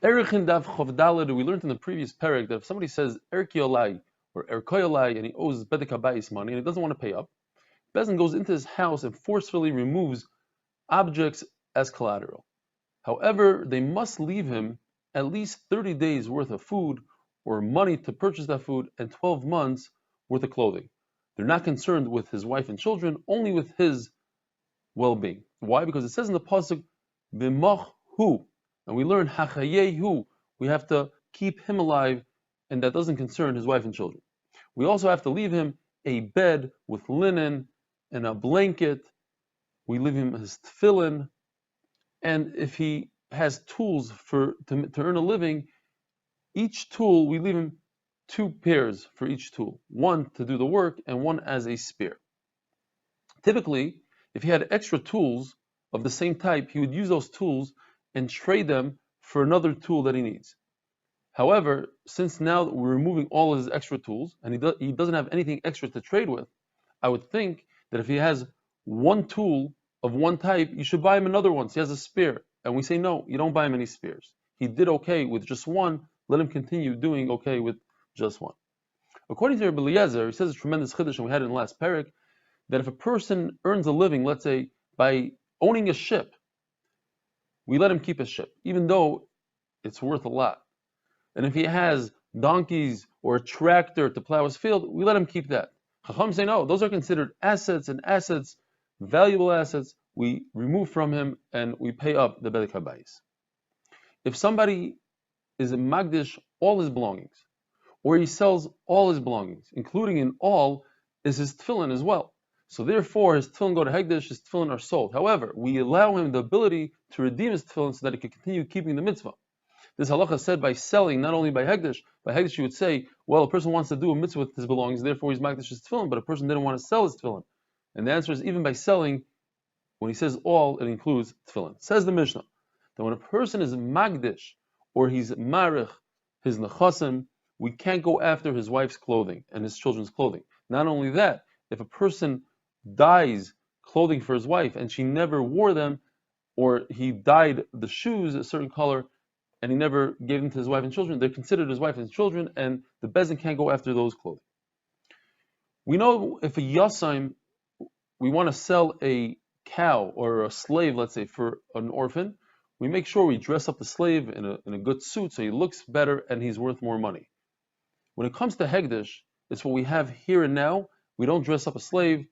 Arachin Daf Chovdalad, we learned in the previous parak that if somebody says Erki or Erkoy and he owes Bedek Habayis money and he doesn't want to pay up, Bezin goes into his house and forcefully removes objects as collateral. However, they must leave him at least 30 days worth of food or money to purchase that food and 12 months worth of clothing. They're not concerned with his wife and children, only with his well-being. Why? Because it says in the pasuk, "B'moch hu," and we learn hachayehu. We have to keep him alive, and that doesn't concern his wife and children. We also have to leave him a bed with linen and a blanket. We leave him his tefillin, and if he has tools to earn a living, each tool we leave him 2 pairs for each tool, one to do the work and one as a spare. Typically, if he had extra tools of the same type, he would use those tools and trade them for another tool that he needs. However, since now we're removing all of his extra tools and he doesn't have anything extra to trade with, I would think that if he has one tool of one type, you should buy him another one so he has a spare. And we say, no, you don't buy him any spares. He did okay with just one, let him continue doing okay with just one. According to Rabbi Eliezer, he says a tremendous chiddush, and we had it in the last parak, that if a person earns a living, let's say, by owning a ship, we let him keep his ship, even though it's worth a lot. And if he has donkeys or a tractor to plow his field, we let him keep that. Chacham say no, those are considered assets, and assets, valuable assets, we remove from him and we pay up the Bedek Habayis. If somebody is a magdish all his belongings, or he sells all his belongings, including in all is his tefillin as well. So therefore, his tefillin go to Hegdish, his tefillin are sold. However, we allow him the ability to redeem his tefillin so that he can continue keeping the mitzvah. This halacha said by selling, not only by Hegdish you would say, well, a person wants to do a mitzvah with his belongings, therefore he's magdish his tefillin, but a person didn't want to sell his tefillin. And the answer is, even by selling, when he says all, it includes tefillin. Says the Mishnah, that when a person is magdish, or he's marich, his nechasim, we can't go after his wife's clothing and his children's clothing. Not only that, if a person dyes clothing for his wife and she never wore them, or he dyed the shoes a certain color and he never gave them to his wife and children, they're considered his wife and children, and the bezin can't go after those clothing. We know if a yasaim, we want to sell a cow or a slave, let's say, for an orphan, we make sure we dress up the slave in a good suit so he looks better and he's worth more money. When it comes to Hegdish, it's what we have here and now. We don't dress up a slave,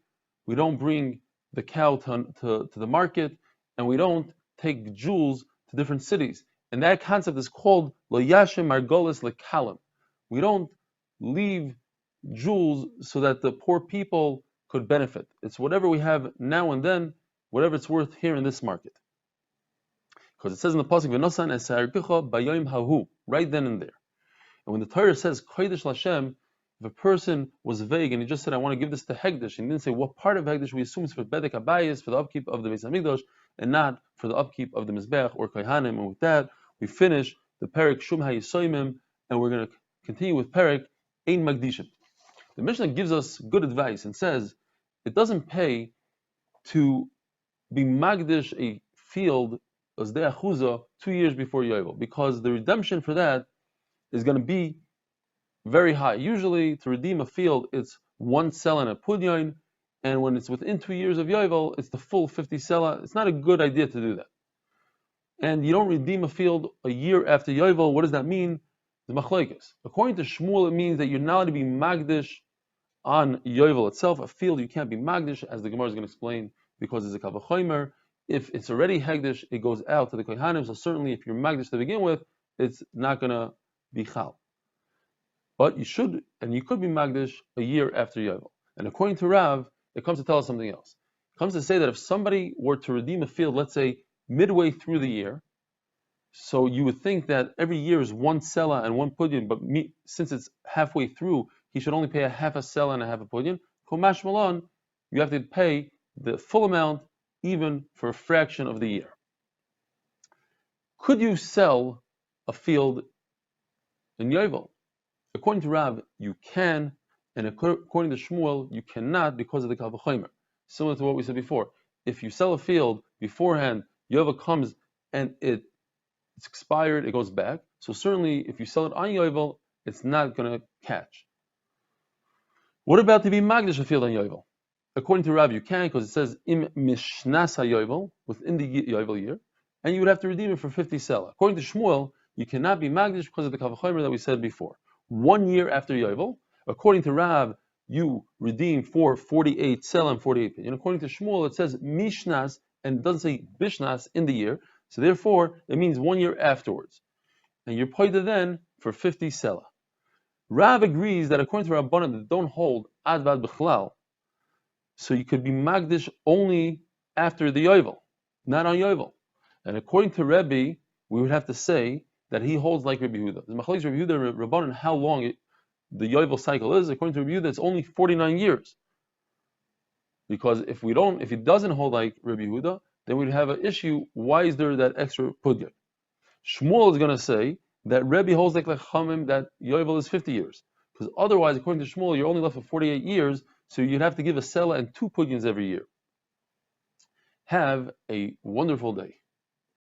we don't bring the cow to the market, and we don't take jewels to different cities. And that concept is called lo yashem margolis lekalim. We don't leave jewels so that the poor people could benefit. It's whatever we have now and then, whatever it's worth here in this market. Because it says in the pasuk, "V'nosan esarkicha bayom hahu," right then and there. And when the Torah says kodesh Lashem, if a person was vague and he just said, "I want to give this to Hegdish," and he didn't say what part of Hegdish, we assume it's for Bedek Habayis, for the upkeep of the Beis Hamikdash, and not for the upkeep of the Mizbech or Kohanim. And with that, we finish the Perek Shum HaYisoymim, and we're going to continue with Perek Ein Magdishim. The Mishnah gives us good advice and says it doesn't pay to be Magdish a field as de Achuza 2 years before Yovel, because the redemption for that is going to be very high. Usually, to redeem a field, it's 1 sela and a pudyon, and when it's within 2 years of Yovel, it's the full 50 sela. It's not a good idea to do that. And you don't redeem a field a year after Yovel. What does that mean? The machlokes. According to Shmuel, it means that you're not allowed to be magdish on Yovel itself. A field you can't be magdish, as the Gemara is going to explain, because it's a kavachomer. If it's already hegdish, it goes out to the kohanim. So certainly, if you're magdish to begin with, it's not going to be chal. But you should, and you could be magdish a year after Yovel. And according to Rav, it comes to tell us something else. It comes to say that if somebody were to redeem a field, let's say midway through the year, so you would think that every year is 1 sela and 1 pudyon, but since it's halfway through, he should only pay a half a sela and a half a pudyon. Komash malon, you have to pay the full amount even for a fraction of the year. Could you sell a field in Yovel? According to Rav, you can, and according to Shmuel, you cannot because of the Kal V'chomer. Similar to what we said before. If you sell a field beforehand, Yovel comes and it's it's expired, it goes back. So certainly, if you sell it on Yovel, it's not going to catch. What about to be Magdish a field on Yovel? According to Rav, you can, because it says im mishnas haYovel, within the Yovel year, and you would have to redeem it for 50 sela. According to Shmuel, you cannot be Magdish because of the Kavachomer that we said before. 1 year after Yovel, according to Rav, you redeem for 48 sela and 48 pidyon. According to Shmuel, it says mishnas and it doesn't say bishnas in the year, so therefore it means 1 year afterwards. And you're paida then for 50 sela. Rav agrees that according to Rabbanan that don't hold advad b'chlal, so you could be magdish only after the Yovel, not on Yovel. And according to Rebbe, we would have to say that he holds like Rebbe Yehuda. The machlokes Rebbe Yehuda and Rabbanan how long the Yovel cycle is. According to Rebbe Yehuda, it's only 49 years. Because if he doesn't hold like Rebbe Yehuda, then we'd have an issue. Why is there that extra pudya? Shmuel is going to say that Rebbe holds like Chamim that Yovel is 50 years. Because otherwise, according to Shmuel, you're only left with 48 years, so you'd have to give a sela and 2 pudyans every year. Have a wonderful day.